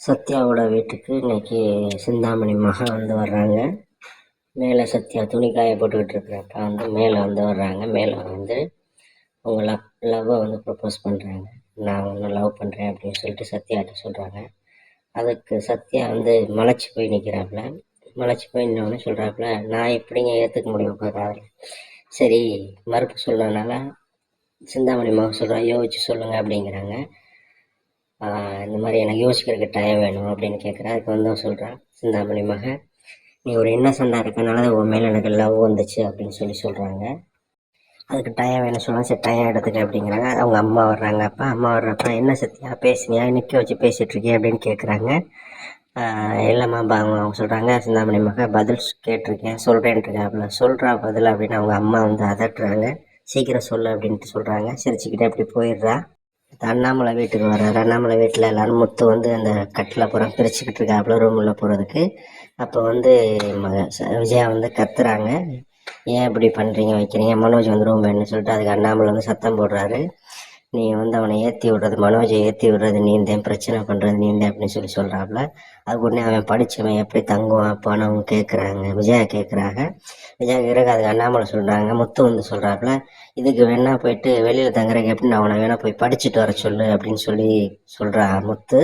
சத்யாவோட வீட்டுக்கு இன்னைக்கு சிந்தாமணி மகன் வந்து வர்றாங்க. மேலே சத்யா துணி காய போட்டுக்கிட்டு இருக்கிறப்ப வந்து மேலே வந்து வர்றாங்க. மேலே வந்து அவங்க லவ்வை வந்து ப்ரப்போஸ் பண்ணுறாங்க. நான் ஒன்று லவ் பண்ணுறேன் அப்படின்னு சொல்லிட்டு சத்யாட்ட சொல்கிறாங்க. அதுக்கு சத்யா வந்து மலைச்சி போய் நிற்கிறாப்புல. மலைச்சி போய் நின்னோடனே சொல்கிறாப்புல, நான் எப்படிங்க ஏற்றுக்க முடியும் காதல். சரி, மறுப்பு சொல்கிறதுனால சிந்தாமணி மகன் சொல்கிறா, யோசிச்சு சொல்லுங்கள் அப்படிங்கிறாங்க. இந்த மாதிரி எனக்கு யோசிக்கிறதுக்கு டைம் வேணும் அப்படின்னு கேட்குறேன். அதுக்கு வந்து சொல்கிறான் சிந்தாமணி மகன், நீ ஒரு இன்னசெண்டாக இருக்கனால உன் மேலே எனக்கு லவ் வந்துச்சு அப்படின்னு சொல்கிறாங்க. அதுக்கு டைம் வேணும் சொல்லுவாங்க. சரி டைம் எடுத்துக்க அப்படிங்கிறாங்க. அவங்க அம்மா வர்றாங்க. அம்மா வர்றப்ப என்ன சத்தியா பேசுனியா, நிற்க வச்சு பேசிகிட்ருக்கேன் அப்படின்னு கேட்குறாங்க. இல்லைம்மா அவங்க சொல்கிறாங்க, சிந்தாமணி மகன் பதில் கேட்டிருக்கேன் சொல்கிறேன்ட்டுருக்காப்புல. சொல்கிறா பதில் அப்படின்னு அவங்க அம்மா வந்து அதட்டுறாங்க. சீக்கிரம் சொல்லு அப்படின்ட்டு சொல்கிறாங்க. சிரிச்சுக்கிட்டே அப்படி போயிடுறா. அண்ணாமலை வீட்டுக்கு வர்றாரு. அண்ணாமலை வீட்டில் எல்லோரும் முத்து வந்து அந்த கட்டில் புறம் பிரிச்சுக்கிட்டு இருக்காப்புல ரூமில் போகிறதுக்கு. அப்போ வந்து விஜயா வந்து கத்துறாங்க, ஏன் இப்படி பண்ணுறீங்க வைக்கிறீங்க, மனோஜ் வந்து ரூம் வேணும்னு சொல்லிட்டு. அதுக்கு அண்ணாமலை வந்து சத்தம் போடுறாரு, நீ வந்து அவனை ஏற்றி விடுறது, மனோஜை ஏற்றி விடுறது நீந்தேன், பிரச்சனை பண்ணுறது நீந்தேன் அப்படின்னு சொல்கிறாப்புல. அதுக்கு உடனே அவன் படித்தவன் எப்படி தங்குவான் அப்பான்னு அவங்க கேட்குறாங்க. விஜயா கேட்குறாங்க. விஜயா கேட்குறாங்க. அதுக்கு அண்ணாமலை சொல்கிறாங்க, முத்து வந்து சொல்கிறாப்புல, இதுக்கு வேணா போயிட்டு வெளியில் தங்குறதுக்கு எப்படின்னு அவனை வேணா போய் படிச்சுட்டு வர சொல்லு அப்படின்னு சொல்கிறா முத்து.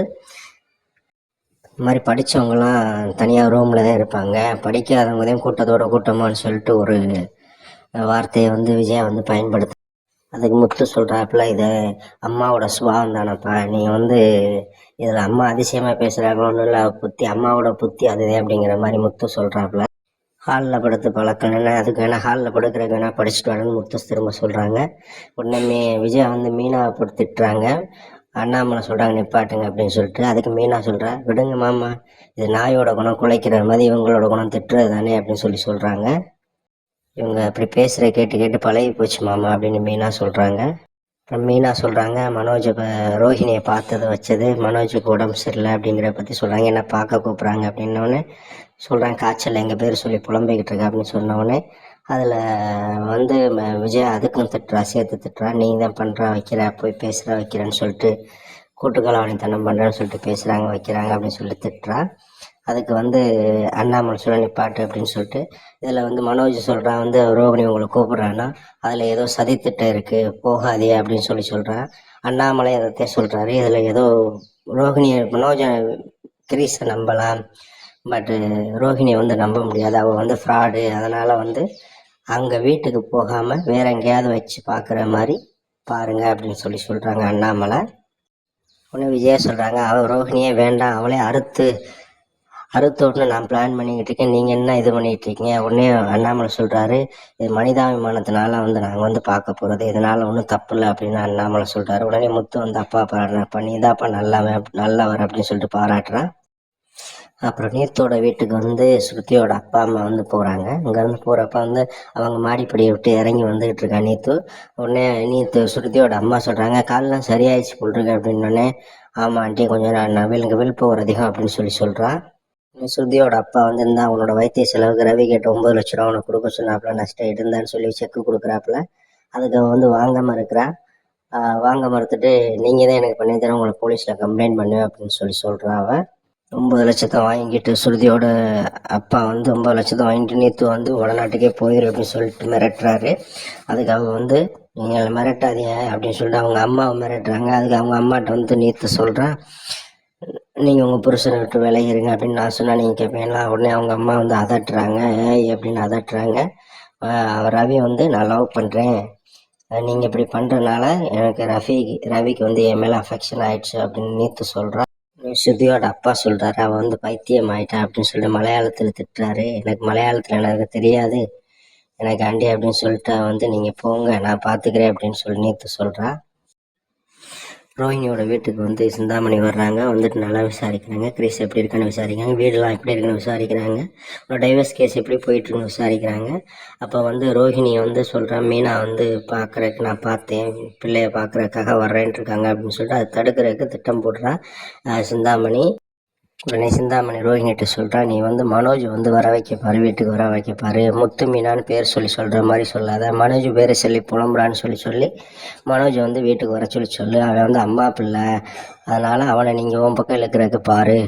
இந்த மாதிரி படித்தவங்களாம் தனியாக ரூமில் தான் இருப்பாங்க, படிக்காதவங்க தான் கூட்டத்தோட கூட்டமானு சொல்லிட்டு ஒரு வார்த்தையை வந்து விஜயா வந்து பயன்படுத்து. அதுக்கு முத்து சொல்கிறாப்புல, இதை அம்மாவோட சுபாவம் தானப்பா, நீ வந்து இதில் அம்மா அதிசயமாக பேசுகிறாங்களோ ஒன்றும் இல்லை, புத்தி அம்மாவோட புத்தி அதுதான் அப்படிங்கிற மாதிரி முத்து சொல்கிறாப்புல. ஹாலில் படுத்து பழக்கணுன்னா அதுக்கு வேணால் ஹாலில் படுக்கிறதுக்கு வேணால் படிச்சுட்டு வரணும்னு முத்து திரும்ப சொல்கிறாங்க. உடனே விஜயா வந்து மீனாவை போட்டு திட்டுறாங்க. அண்ணாமலை சொல்கிறாங்க நிப்பாட்டுங்க அப்படின்னு சொல்லிட்டு. அதுக்கு மீனா சொல்கிறா, விடுங்க மாமா, இது நாயோட குணம் குலைக்கிற மாதிரி இவங்களோட குணம் திட்டுறது தானே அப்படின்னு சொல்கிறாங்க. இவங்க அப்படி பேசுகிற கேட்டு கேட்டு பழகி போச்சு மாமா அப்படின்னு மீனா சொல்கிறாங்க. அப்புறம் மீனா சொல்கிறாங்க, மனோஜை ரோஹிணியை பார்த்ததை வச்சது மனோஜுக்கு உடம்பு சரியில்லை அப்படிங்கிற பற்றி சொல்கிறாங்க. என்ன பார்க்க கூப்பிட்றாங்க அப்படின்னோடனே சொல்கிறாங்க, காய்ச்சல் எங்கள் பேர் சொல்லி புலம்பிக்கிட்டு இருக்கா அப்படின்னு சொன்னோடனே அதில் வந்து விஜயா அதுக்கும் திட்டுறா, சேர்த்து திட்டுறா, நீங்கள் தான் பண்ணுறா வைக்கிற, போய் பேசுகிற வைக்கிறேன்னு சொல்லிட்டு கூட்டுக்கலவாணித்தனம் பண்ணுறேன்னு சொல்லிட்டு பேசுகிறாங்க வைக்கிறாங்க அப்படின்னு சொல்லிட்டு திட்டுறா. அதுக்கு வந்து அண்ணாமலை சொல்ல நிப்பாட்டு அப்படின்னு சொல்லிட்டு. இதில் வந்து மனோஜ் சொல்கிறான், வந்து ரோகிணி உங்களை கூப்பிட்றான்னா அதில் ஏதோ சதித்திட்டம் இருக்குது போகாதே அப்படின்னு சொல்கிறான். அண்ணாமலை அதைத்தான் சொல்கிறாரு, இதில் ஏதோ மனோஜை கிரீஸை நம்பலாம், பட்டு ரோஹிணியை வந்து நம்ப முடியாது, அவள் வந்து ஃப்ராடு, அதனால் வந்து அங்கே வீட்டுக்கு போகாமல் வேற எங்கேயாவது வச்சு பார்க்குற மாதிரி பாருங்க அப்படின்னு சொல்கிறாங்க அண்ணாமலை. உடனே விஜயா சொல்கிறாங்க, அவள் ரோஹிணியே வேண்டாம், அவளே அறுத்தோட்னு நான் பிளான் பண்ணிக்கிட்டு இருக்கேன், நீங்கள் என்ன இது பண்ணிகிட்டு இருக்கீங்க. உடனே அண்ணாமலை சொல்கிறாரு, இது மனிதாபிமானத்தினால வந்து நாங்கள் வந்து பார்க்க போகிறது, இதனால் ஒன்றும் தப்பு இல்லை அப்படின்னு அண்ணாமலை சொல்கிறாரு. உடனே முத்து வந்து அப்பா பாராட்டுறப்ப, நீ தான்ப்பா நல்லவர் அப்படின்னு சொல்லிட்டு பாராட்டுறான். அப்புறம் நீத்தோட வீட்டுக்கு வந்து ஸ்ருதியோட அப்பா அம்மா வந்து போகிறாங்க. இங்கேருந்து போகிறப்ப வந்து அவங்க மாடிப்படியை விட்டு இறங்கி வந்துக்கிட்டு இருக்கா நீத்து. உடனே நீத்து ஸ்ருதியோட அம்மா சொல்கிறாங்க, காலெலாம் சரியாயிடுச்சு போட்டிருக்கு அப்படின்னோடனே, ஆமாம் ஆண்டி கொஞ்சம் நான் விழுப்புவர் அதிகம் அப்படின்னு சொல்கிறான். ஸ்ருதியோட அப்பா வந்து இருந்தால் அவனோட வைத்திய செலவுக்கு ரவி கேட்ட 9 லட்ச ரூபா அவனை கொடுக்க சொன்னாப்புல, நஷ்டம் இருந்தான்னு சொல்லி செக்கு கொடுக்குறாப்புல. அதுக்கு அவன் வந்து வாங்காமல் இருக்கிறான். வாங்க மறுத்துட்டு, நீங்கள் தான் எனக்கு பண்ணி தரேன், உங்களை போலீஸில் கம்ப்ளைண்ட் பண்ணுவேன் அப்படின்னு சொல்கிறான். அவன் 9 லட்சத்தை வாங்கிட்டு ஸ்ருதியோட அப்பா வந்து 9 லட்சத்தை வாங்கிட்டு நீத்து வந்து வடநாட்டுக்கே போயிரு அப்படின்னு சொல்லிட்டு மிரட்டுறாரு. அதுக்கு அவங்க வந்து நீங்கள் மிரட்டாதீங்க அப்படின்னு சொல்லிட்டு அவங்க அம்மாவை மிரட்டுறாங்க. அதுக்கு அவங்க அம்மாட்ட வந்து நீத்து சொல்கிறான், நீங்கள் உங்கள் புருஷனை விட்டு விலகிருங்க அப்படின்னு நான் சொன்னால் நீங்கள் கேட்பீங்களா. உடனே அவங்க அம்மா வந்து அதட்டுறாங்க, அப்படின்னு அதட்டுறாங்க. ரவி வந்து நான் லவ் பண்ணுறேன், நீங்கள் இப்படி பண்ணுறதுனால எனக்கு ரவிக்கு வந்து என் மேலே அஃபெக்ஷன் ஆயிடுச்சு அப்படின்னு நீத்து சொல்கிறான். ஸ்ருதியோட அப்பா சொல்கிறாரு, அவன் வந்து பைத்தியம் ஆயிட்டான் அப்படின்னு சொல்லிட்டு மலையாளத்தில் திட்டுறாரு. எனக்கு தெரியாது, எனக்கு ஆண்டி அப்படின்னு சொல்லிட்டு வந்து நீங்கள் போங்க நான் பார்த்துக்கிறேன் அப்படின்னு சொல்லி நீத்து சொல்கிறான். ரோஹிணியோட வீட்டுக்கு வந்து சிந்தாமணி வர்றாங்க. வந்துட்டு நல்லா விசாரிக்கிறாங்க, கிரீஸ் எப்படி இருக்குன்னு விசாரிக்கிறாங்க, வீடெல்லாம் எப்படி இருக்குன்னு விசாரிக்கிறாங்க, ஒரு டைவர்ஸ் கேஸ் எப்படி போயிட்டுருக்குன்னு விசாரிக்கிறாங்க. அப்போ வந்து ரோஹிணி வந்து சொல்கிறான், மீனா வந்து பார்க்குறதுக்கு நான் பார்த்தேன், பிள்ளைய பார்க்குறதுக்காக வர்றேன்ட்டு இருக்காங்க அப்படின்னு சொல்லிட்டு அதை தடுக்கிறதுக்கு திட்டம் போடுறா சிந்தாமணி. உடனே சிந்தாமணி ரோஹிணிகிட்ட சொல்கிறா, நீ வந்து மனோஜ் வந்து வர வைக்கப்பாரு, வீட்டுக்கு வர வைக்கப்பாரு. முத்து மீனான்னு பேர் சொல்கிற மாதிரி சொல்லாத, மனோஜ் பேரை சொல்லி புலம்புறான்னு சொல்லி மனோஜ் வந்து வீட்டுக்கு வர சொல்லு. அவன் வந்து அம்மா பிள்ளை, அதனால் அவனை நீங்கள் உன் பக்கம் இழுக்கிறதுக்கு பாரு